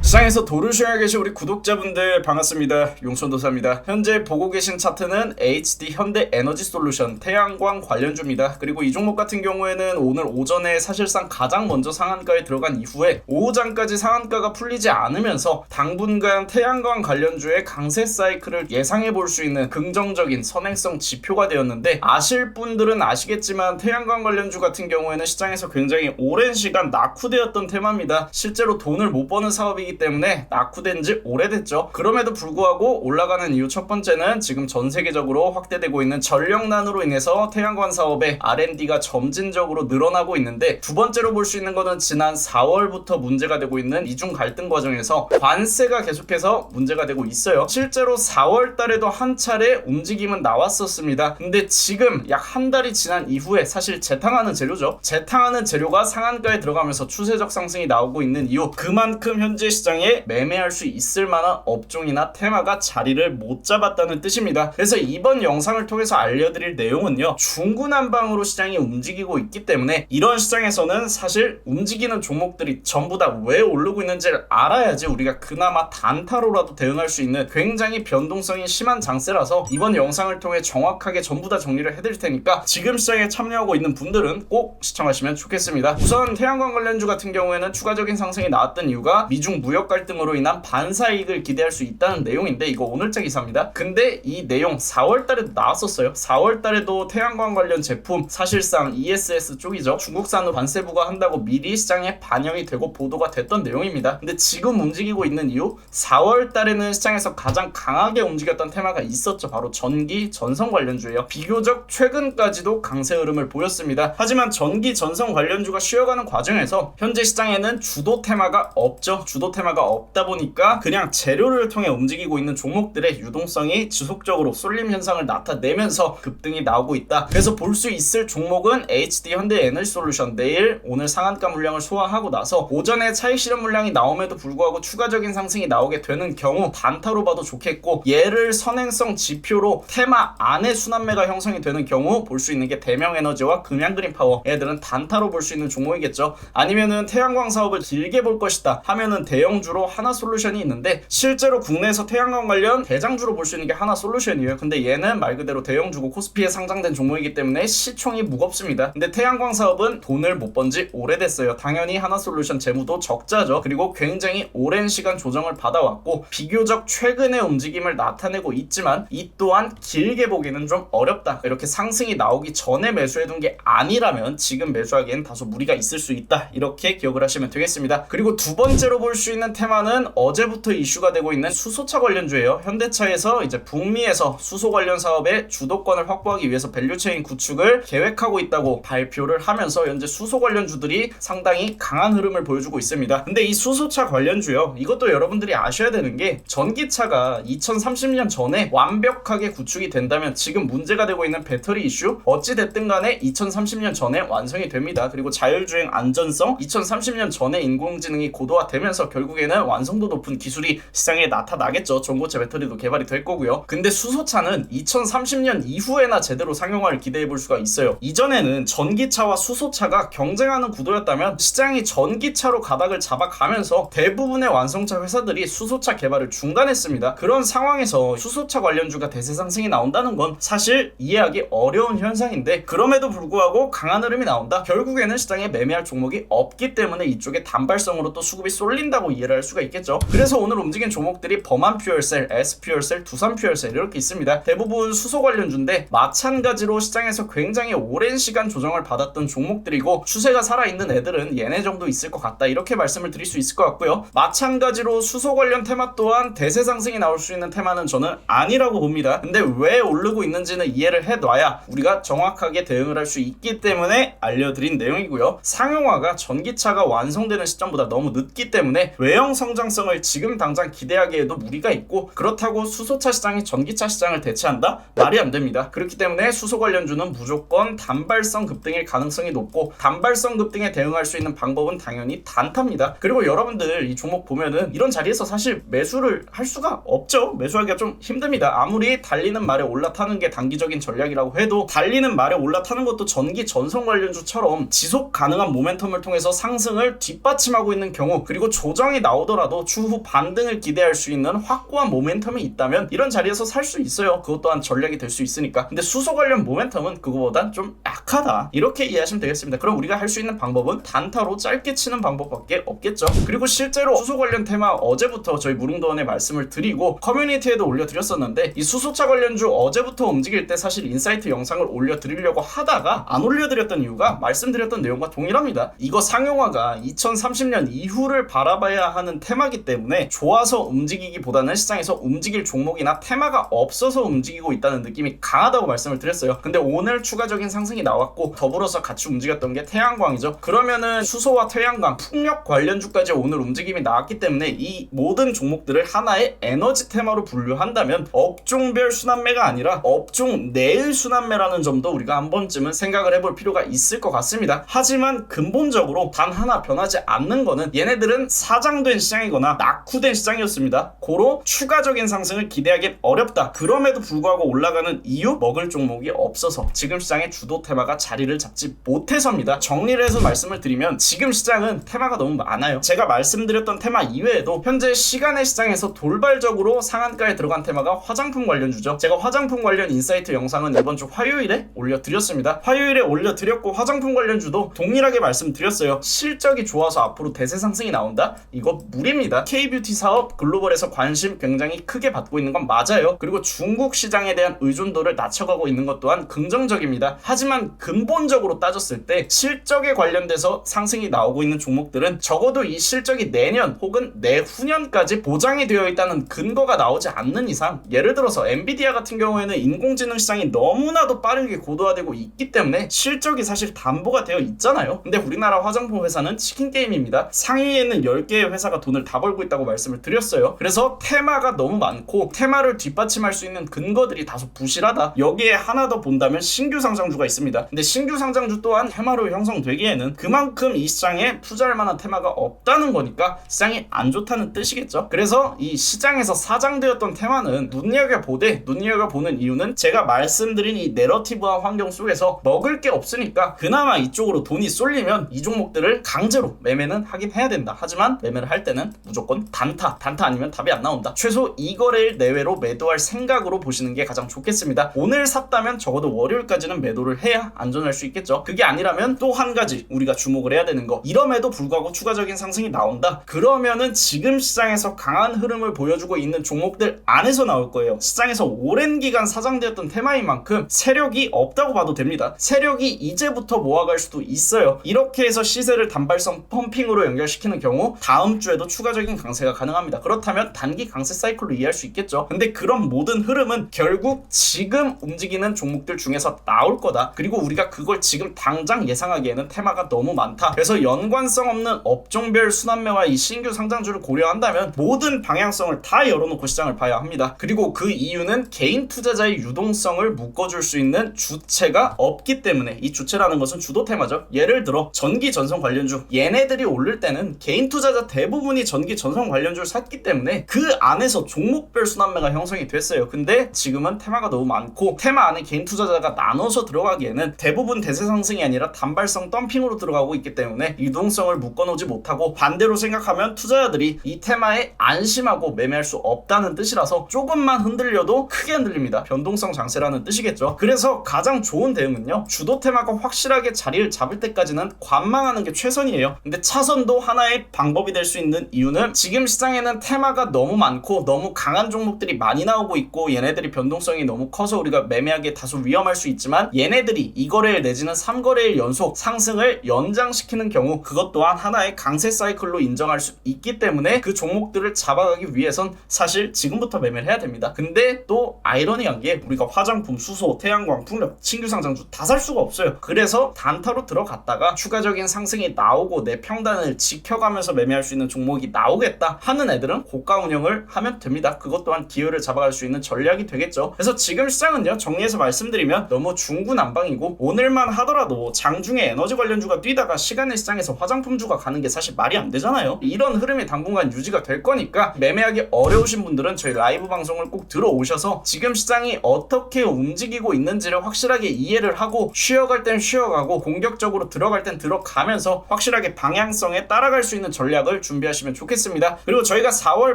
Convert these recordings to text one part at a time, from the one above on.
시장에서 도를 쉬어야 계신 우리 구독자분들 반갑습니다. 용천도사입니다. 현재 보고 계신 차트는 HD 현대에너지솔루션 태양광 관련주입니다. 그리고 이 종목 같은 경우에는 오늘 오전에 사실상 가장 먼저 상한가에 들어간 이후에 오후장까지 상한가가 풀리지 않으면서 당분간 태양광 관련주의 강세 사이클을 예상해 볼 수 있는 긍정적인 선행성 지표가 되었는데, 아실 분들은 아시겠지만 태양광 관련주 같은 경우에는 시장에서 굉장히 오랜 시간 낙후되었던 테마입니다. 실제로 돈을 못 버는 사업이기 때문에 낙후된 지 오래됐죠. 그럼에도 불구하고 올라가는 이유 첫 번째는 지금 전 세계적으로 확대되고 있는 전력난으로 인해서 태양광 사업의 R&D가 점진적으로 늘어나고 있는데, 두 번째로 볼 수 있는 거는 지난 4월부터 문제가 되고 있는 이중 갈등 과정에서 관세가 계속해서 문제가 되고 있어요. 실제로 4월 달에도 한 차례 움직임은 나왔었습니다. 근데 지금 약 한 달이 지난 이후에 사실 재탕하는 재료죠. 재탕하는 재료가 상한가에 들어가면서 추세적 상승이 나오고 있는 이유, 그만큼 현재 시장에 매매할 수 있을 만한 업종이나 테마가 자리를 못 잡았다는 뜻입니다. 그래서 이번 영상을 통해서 알려드릴 내용은요, 중구난방으로 시장이 움직이고 있기 때문에 이런 시장에서는 사실 움직이는 종목들이 전부 다 왜 오르고 있는지를 알아야지 우리가 그나마 단타로라도 대응할 수 있는 굉장히 변동성이 심한 장세라서 이번 영상을 통해 정확하게 전부 다 정리를 해드릴 테니까 지금 시장에 참여하고 있는 분들은 꼭 시청하시면 좋겠습니다. 우선 태양광 관련주 같은 경우에는 추가적인 상승이 나왔던 이유가 미중 무역 갈등으로 인한 반사이익을 기대할 수 있다는 내용인데, 이거 오늘자 기사입니다. 근데 이 내용 4월달에도 나왔었어요. 4월달에도 태양광 관련 제품, 사실상 ESS 쪽이죠, 중국산으로 관세 부과한다고 미리 시장에 반영이 되고 보도가 됐던 내용입니다. 근데 지금 움직이고 있는 이유, 4월달에는 시장에서 가장 강하게 움직였던 테마가 있었죠. 바로 전기, 전선 관련주예요. 비교적 최근까지도 강세 흐름을 보였습니다. 하지만 전기, 전선 관련주가 쉬어가는 과정에서 현재 시장에는 주도 테마가 없죠. 주도 테마가 없다 보니까 그냥 재료를 통해 움직이고 있는 종목들의 유동성이 지속적으로 쏠림 현상을 나타내면서 급등이 나오고 있다. 그래서 볼 수 있을 종목은 HD 현대에너지솔루션, 내일 오늘 상한가 물량을 소화하고 나서 오전에 차익 실현 물량이 나옴에도 불구하고 추가적인 상승이 나오게 되는 경우 단타로 봐도 좋겠고, 얘를 선행성 지표로 테마 안에 순환매가 형성이 되는 경우 볼 수 있는 게 대명에너지와 금양그린파워, 얘들은 단타로 볼 수 있는 종목이겠죠. 아니면은 태양광 사업을 길게 볼 것이다 하면은 대형주로 하나솔루션이 있는데, 실제로 국내에서 태양광 관련 대장주로 볼 수 있는 게 하나솔루션이에요. 근데 얘는 말 그대로 대형주고 코스피에 상장된 종목이기 때문에 시총이 무겁습니다. 근데 태양광 사업은 돈을 못 번 지 오래됐어요. 당연히 하나솔루션 재무도 적자죠. 그리고 굉장히 오랜 시간 조정을 받아왔고 비교적 최근의 움직임을 나타내고 있지만 이 또한 길게 보기는 좀 어렵다. 이렇게 상승이 나오기 전에 매수해둔 게 아니라면 지금 매수하기엔 다소 무리가 있을 수 있다. 이렇게 기억을 하시면 되겠습니다. 그리고 두 번째로 볼 수 있는 테마는 어제부터 이슈가 되고 있는 수소차 관련주예요. 현대차에서 이제 북미에서 수소 관련 사업의 주도권을 확보하기 위해서 밸류체인 구축을 계획하고 있다고 발표를 하면서 현재 수소 관련주들이 상당히 강한 흐름을 보여주고 있습니다. 근데 이 수소차 관련주요, 이것도 여러분들이 아셔야 되는 게, 전기차가 2030년 전에 완벽하게 구축이 된다면 지금 문제가 되고 있는 배터리 이슈 어찌됐든 간에 2030년 전에 완성이 됩니다. 그리고 자율주행 안전성 2030년 전에 인공지능이 고도화되면서 결국에는 완성도 높은 기술이 시장에 나타나겠죠. 전고체 배터리도 개발이 될 거고요. 근데 수소차는 2030년 이후에나 제대로 상용화를 기대해 볼 수가 있어요. 이전에는 전기차와 수소차가 경쟁하는 구도였다면 시장이 전기차로 가닥을 잡아가면서 대부분의 완성차 회사들이 수소차 개발을 중단했습니다. 그런 상황에서 수소차 관련주가 대세 상승이 나온다는 건 사실 이해하기 어려운 현상인데, 그럼에도 불구하고 강한 흐름이 나온다. 결국에는 시장에 매매할 종목이 없기 때문에 이쪽에 단발성으로 또 수급이 쏠린다고 이해를 할 수가 있겠죠. 그래서 오늘 움직인 종목들이 범한퓨얼셀, S퓨얼셀, 두산퓨얼셀 이렇게 있습니다. 대부분 수소 관련주인데 마찬가지로 시장에서 굉장히 오랜 시간 조정을 받았던 종목들이고 추세가 살아있는 애들은 얘네 정도 있을 것 같다. 이렇게 말씀을 드릴 수 있을 것 같고요. 마찬가지로 수소 관련 테마 또한 대세 상승이 나올 수 있는 테마는 저는 아니라고 봅니다. 근데 왜 오르고 있는지는 이해를 해놔야 우리가 정확하게 대응을 할 수 있기 때문에 알려드린 내용이고요. 상용화가 전기차가 완성되는 시점보다 너무 늦기 때문에 외형 성장성을 지금 당장 기대하기에도 무리가 있고, 그렇다고 수소차 시장이 전기차 시장을 대체한다? 말이 안 됩니다. 그렇기 때문에 수소 관련주는 무조건 단발성 급등일 가능성이 높고, 단발성 급등에 대응할 수 있는 방법은 당연히 단타입니다. 그리고 여러분들 이 종목 보면은 이런 자리에서 사실 매수를 할 수가 없죠. 매수하기가 좀 힘듭니다. 아무리 달리는 말에 올라타는 게 단기적인 전략이라고 해도 달리는 말에 올라타는 것도 전기 전선 관련주처럼 지속 가능한 모멘텀을 통해서 상승을 뒷받침하고 있는 경우, 그리고 조정에 시장이 나오더라도 추후 반등을 기대할 수 있는 확고한 모멘텀이 있다면 이런 자리에서 살 수 있어요. 그것 또한 전략이 될 수 있으니까. 근데 수소 관련 모멘텀은 그거보단 좀 약하다, 이렇게 이해하시면 되겠습니다. 그럼 우리가 할 수 있는 방법은 단타로 짧게 치는 방법밖에 없겠죠. 그리고 실제로 수소 관련 테마 어제부터 저희 무릉도원에 말씀을 드리고 커뮤니티에도 올려드렸었는데, 이 수소차 관련주 어제부터 움직일 때 사실 인사이트 영상을 올려드리려고 하다가 안 올려드렸던 이유가 말씀드렸던 내용과 동일합니다. 이거 상용화가 2030년 이후를 바라봐야 하는 테마기 때문에 좋아서 움직이기보다는 시장에서 움직일 종목이나 테마가 없어서 움직이고 있다는 느낌이 강하다고 말씀을 드렸어요. 근데 오늘 추가적인 상승이 나왔고 더불어서 같이 움직였던 게 태양광이죠. 그러면은 수소와 태양광, 풍력 관련주까지 오늘 움직임이 나왔기 때문에 이 모든 종목들을 하나의 에너지 테마로 분류한다면 업종별 순환매가 아니라 업종 내의 순환매라는 점도 우리가 한 번쯤은 생각을 해볼 필요가 있을 것 같습니다. 하지만 근본적으로 단 하나 변하지 않는 거는 얘네들은 사장된 시장이거나 낙후된 시장이었습니다. 고로 추가적인 상승을 기대하기 어렵다. 그럼에도 불구하고 올라가는 이유, 먹을 종목이 없어서 지금 시장의 주도 테마가 자리를 잡지 못해서입니다. 정리를 해서 말씀을 드리면 지금 시장은 테마가 너무 많아요. 제가 말씀드렸던 테마 이외에도 현재 시간의 시장에서 돌발적으로 상한가에 들어간 테마가 화장품 관련주죠. 제가 화장품 관련 인사이트 영상은 이번 주 화요일에 올려드렸습니다. 화요일에 올려드렸고 화장품 관련주도 동일하게 말씀드렸어요. 실적이 좋아서 앞으로 대세 상승이 나온다? 이거 무리입니다. K뷰티 사업 글로벌에서 관심 굉장히 크게 받고 있는 건 맞아요. 그리고 중국 시장에 대한 의존도를 낮춰가고 있는 것 또한 긍정적입니다. 하지만 근본적으로 따졌을 때 실적에 관련돼서 상승이 나오고 있는 종목들은 적어도 이 실적이 내년 혹은 내후년까지 보장이 되어 있다는 근거가 나오지 않는 이상, 예를 들어서 엔비디아 같은 경우에는 인공지능 시장이 너무나도 빠르게 고도화되고 있기 때문에 실적이 사실 담보가 되어 있잖아요. 근데 우리나라 화장품 회사는 치킨 게임입니다. 상위에 있는 10개의 회사가 돈을 다 벌고 있다고 말씀을 드렸어요. 그래서 테마가 너무 많고 테마를 뒷받침할 수 있는 근거들이 다소 부실하다. 여기에 하나 더 본다면 신규 상장주가 있습니다. 근데 신규 상장주 또한 테마로 형성되기에는 그만큼 이 시장에 투자할 만한 테마가 없다는 거니까 시장이 안 좋다는 뜻이겠죠. 그래서 이 시장에서 사장되었던 테마는 눈여겨보는 이유는 제가 말씀드린 이 내러티브한 환경 속에서 먹을 게 없으니까 그나마 이쪽으로 돈이 쏠리면 이 종목들을 강제로 매매는 하긴 해야 된다. 하지만 매매를 할 때는 무조건 단타 아니면 답이 안 나온다. 최소 2거래일 내외로 매도할 생각으로 보시는 게 가장 좋겠습니다. 오늘 샀다면 적어도 월요일까지는 매도를 해야 안전할 수 있겠죠. 그게 아니라면 또 한 가지 우리가 주목을 해야 되는 거, 이럼에도 불구하고 추가적인 상승이 나온다. 그러면은 지금 시장에서 강한 흐름을 보여주고 있는 종목들 안에서 나올 거예요. 시장에서 오랜 기간 사장되었던 테마인 만큼 세력이 없다고 봐도 됩니다. 세력이 이제부터 모아갈 수도 있어요. 이렇게 해서 시세를 단발성 펌핑으로 연결시키는 경우 다음 주에도 추가적인 강세가 가능합니다. 그렇다면 단기 강세 사이클로 이해할 수 있겠죠. 근데 그런 모든 흐름은 결국 지금 움직이는 종목들 중에서 나올 거다. 그리고 우리가 그걸 지금 당장 예상하기에는 테마가 너무 많다. 그래서 연관성 없는 업종별 순환매와 이 신규 상장주를 고려한다면 모든 방향성을 다 열어놓고 시장을 봐야 합니다. 그리고 그 이유는 개인 투자자의 유동성을 묶어줄 수 있는 주체가 없기 때문에, 이 주체라는 것은 주도 테마죠. 예를 들어 전기 전선 관련주, 얘네들이 오를 때는 개인 투자자 대부분이 전기 전선 관련주를 샀기 때문에 그 안에서 종목별 순환매가 형성이 됐어요. 근데 지금은 테마가 너무 많고 테마 안에 개인 투자자가 나눠서 들어가기에는 대부분 대세 상승이 아니라 단발성 덤핑으로 들어가고 있기 때문에 유동성을 묶어놓지 못하고, 반대로 생각하면 투자자들이 이 테마에 안심하고 매매할 수 없다는 뜻이라서 조금만 흔들려도 크게 흔들립니다. 변동성 장세라는 뜻이겠죠. 그래서 가장 좋은 대응은요, 주도 테마가 확실하게 자리를 잡을 때까지는 관망하는 게 최선이에요. 근데 차선도 하나의 방법이 될 수 있는 이유는 지금 시장에는 테마가 너무 많고 너무 강한 종목들이 많이 나오고 있고 얘네들이 변동성이 너무 커서 우리가 매매하기에 다소 위험할 수 있지만, 얘네들이 2거래일 내지는 3거래일 연속 상승을 연장시키는 경우 그것 또한 하나의 강세 사이클로 인정할 수 있기 때문에 그 종목들을 잡아가기 위해선 사실 지금부터 매매를 해야 됩니다. 근데 또 아이러니한 게 우리가 화장품, 수소, 태양광, 풍력, 신규 상장주 다 살 수가 없어요. 그래서 단타로 들어갔다가 추가적인 상승이 나오고 내 평단을 지켜가면서 매매할 수 있는 종목이 나오겠다 하는 애들은 고가 운영을 하면 됩니다. 그것 또한 기회를 잡아갈 수 있는 전략이 되겠죠. 그래서 지금 시장은요, 정리해서 말씀드리면 너무 중구난방이고, 오늘만 하더라도 장중에 에너지 관련주가 뛰다가 시간의 시장에서 화장품주가 가는 게 사실 말이 안 되잖아요. 이런 흐름이 당분간 유지가 될 거니까 매매하기 어려우신 분들은 저희 라이브 방송을 꼭 들어오셔서 지금 시장이 어떻게 움직이고 있는지를 확실하게 이해를 하고, 쉬어갈 땐 쉬어가고 공격적으로 들어갈 땐 들어가면서 확실하게 방향성에 따라갈 수 있는 전략을 준비하시면 좋겠습니다. 그리고 저희가 4월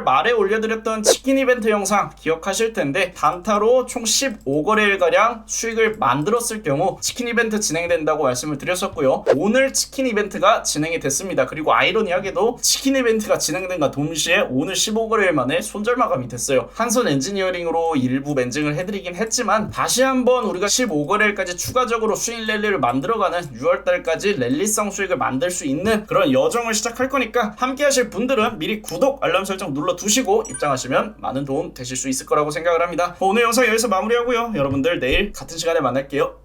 말에 올려드렸던 치킨 이벤트 영상 기억하실 텐데 단타로 총 15거래일가량 수익을 만들었을 경우 치킨 이벤트 진행된다고 말씀을 드렸었고요. 오늘 치킨 이벤트가 진행이 됐습니다. 그리고 아이러니하게도 치킨 이벤트가 진행된과 동시에 오늘 15거래일 만에 손절 마감이 됐어요. 한손 엔지니어링으로 일부 멘징을 해드리긴 했지만 다시 한번 우리가 15거래일까지 추가적으로 수익 랠리를 만들어가는 6월달까지 랠리성 수익을 만들 수 있는 그런 여정을 시작할 거니까 함께 하실 분들은 미리 구독, 알람 설정 눌러두시고 입장하시면 많은 도움 되실 수 있을 거라고 생각을 합니다. 오늘 영상 여기서 마무리하고요. 여러분들 내일 같은 시간에 만날게요.